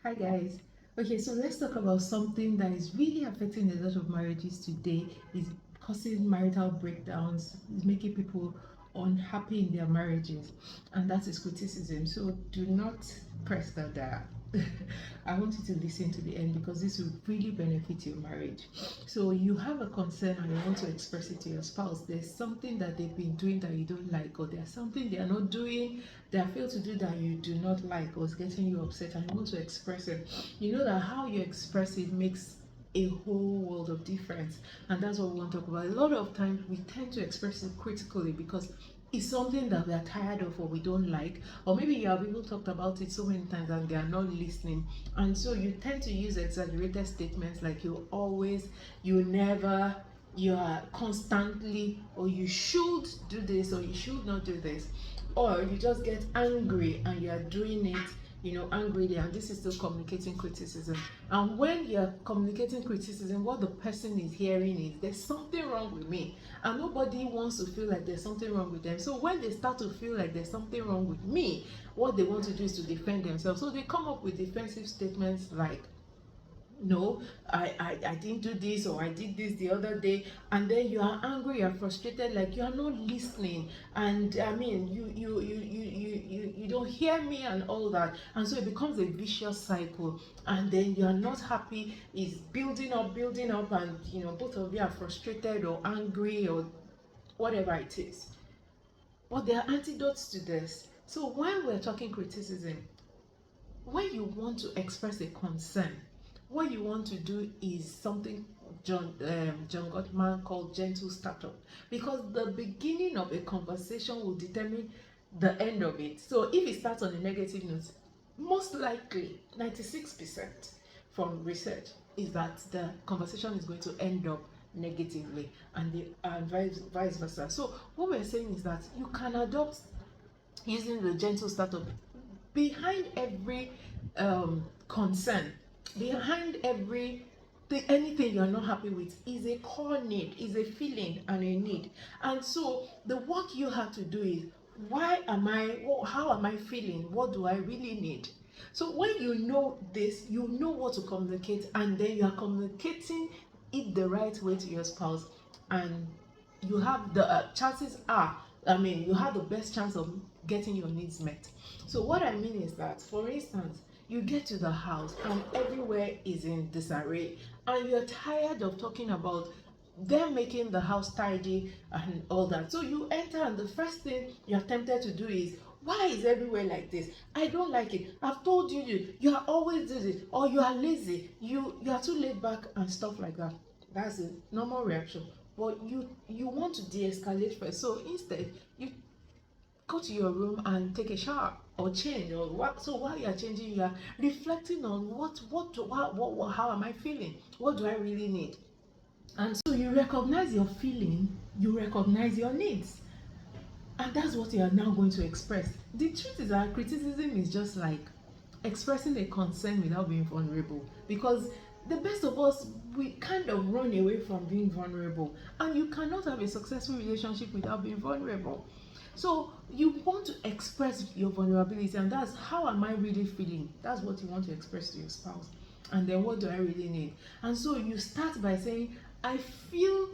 Hi guys. Okay, so let's talk about something that is really affecting a lot of marriages today. Is causing marital breakdowns, is making people unhappy in their marriages, and that is criticism. So do not press that dial. I want you to listen to the end because this will really benefit your marriage. So you have a concern and you want to express it to your spouse. There's something that they've been doing that you don't like, or there's something they are not doing, they are failed to do that you do not like, or is getting you upset, and you want to express it. You know that how you express it makes a whole world of difference, and that's what we want to talk about. A lot of times we tend to express it critically because it's something that we are tired of or we don't like, or maybe you have even talked about it so many times and they are not listening, and so you tend to use exaggerated statements like you always, you never, you are constantly, or you should do this or you should not do this, or you just get angry and you are doing it, angrily, and this is still communicating criticism. And when you're communicating criticism, what the person is hearing is there's something wrong with me, and nobody wants to feel like there's something wrong with them. So when they start to feel like there's something wrong with me, what they want to do is to defend themselves. So they come up with defensive statements like, no, I didn't do this, or I did this the other day, and then you are angry, you're frustrated, like you are not listening, and I mean you don't hear me and all that, and so it becomes a vicious cycle, and then you are not happy. It's building up, and both of you are frustrated or angry or whatever it is. But there are antidotes to this. So when we're talking criticism, when you want to express a concern, what you want to do is something John Gottman called gentle startup, because the beginning of a conversation will determine the end of it. So if it starts on a negative note, most likely 96% from research is that the conversation is going to end up negatively, and vice versa. So what we're saying is that you can adopt using the gentle startup. Behind every concern, behind anything you're not happy with is a core need, is a feeling and a need. And so the work you have to do is, how am I feeling, what do I really need? So when you know this, you know what to communicate, and then you are communicating it the right way to your spouse, and you have the chances are, you have the best chance of getting your needs met. So what I mean is that, for instance, you get to the house and everywhere is in disarray, and you're tired of talking about them making the house tidy and all that. So you enter, and the first thing you're tempted to do is, why is everywhere like this? I don't like it. I've told you are always doing it, or you are lazy, you are too laid back and stuff like that. That's a normal reaction. But you want to de-escalate first. So instead, you go to your room and take a shower or change, or what. So while you are changing, you are reflecting on how am I feeling, what do I really need. And so you recognize your feeling, you recognize your needs, and that's what you are now going to express. The truth is that criticism is just like expressing a concern without being vulnerable, because the best of us, we kind of run away from being vulnerable, and you cannot have a successful relationship without being vulnerable. So you want to express your vulnerability, and that's, how am I really feeling? That's what you want to express to your spouse. And then, what do I really need? And so you start by saying, I feel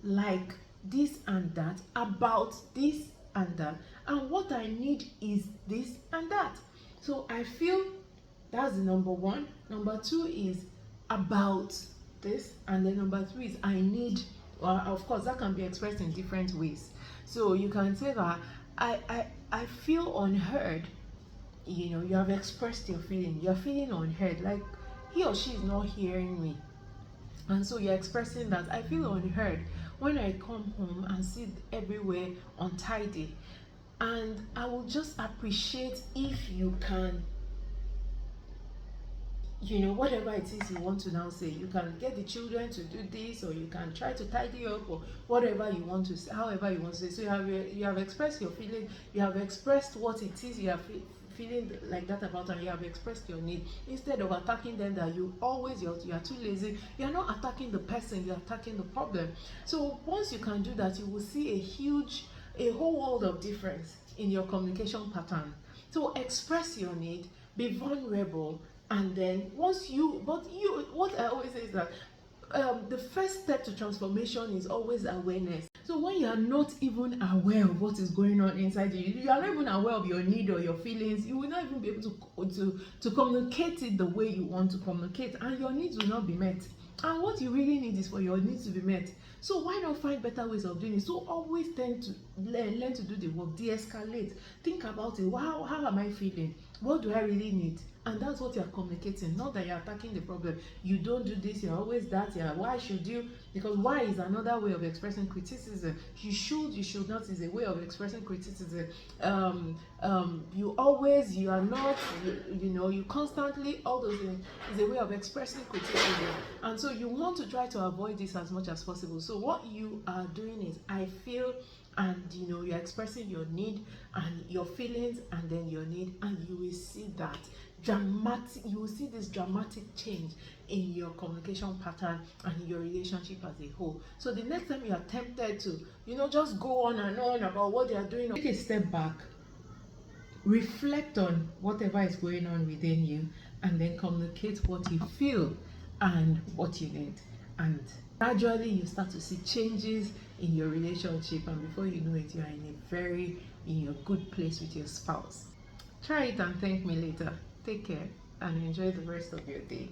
like this and that about this and that, and what I need is this and that. So I feel, that's the number one. Number two is about this, and then number three is I need. Well, of course that can be expressed in different ways. So you can say that I feel unheard. You have expressed your feeling, you're feeling unheard, like he or she is not hearing me. And so you're expressing that I feel unheard when I come home and see everywhere untidy. And I will just appreciate if you can, whatever it is you want to now say. You can get the children to do this, or you can try to tidy up, or whatever you want to say, however you want to say. So you have expressed your feeling, you have expressed what it is you are feeling like that about, and you have expressed your need. Instead of attacking them, that you are too lazy, you are not attacking the person, you are attacking the problem. So once you can do that, you will see a whole world of difference in your communication pattern. So express your need, be vulnerable, And then what I always say is that the first step to transformation is always awareness. So when you are not even aware of what is going on inside you, you are not even aware of your need or your feelings, you will not even be able to communicate it the way you want to communicate, and your needs will not be met. And what you really need is for your needs to be met. So why not find better ways of doing it? So always tend to learn to do the work, de-escalate. Think about it. How am I feeling? What do I really need? And that's what you're communicating, not that you're attacking the problem. You don't do this, you're always that, yeah, why should you? Because why is another way of expressing criticism. You should not is a way of expressing criticism. You are not, you constantly, all those things is a way of expressing criticism. And so you want to try to avoid this as much as possible. So what you are doing is, I feel, and you're expressing your need and your feelings, and then your need, and you will see that you will see this dramatic change in your communication pattern and in your relationship as a whole. So the next time you are tempted to just go on and on about what they are doing, take a step back, reflect on whatever is going on within you, and then communicate what you feel and what you need. And gradually you start to see changes in your relationship, and before you know it, you are in a good place with your spouse. Try it and thank me later. Take care and enjoy the rest of your day.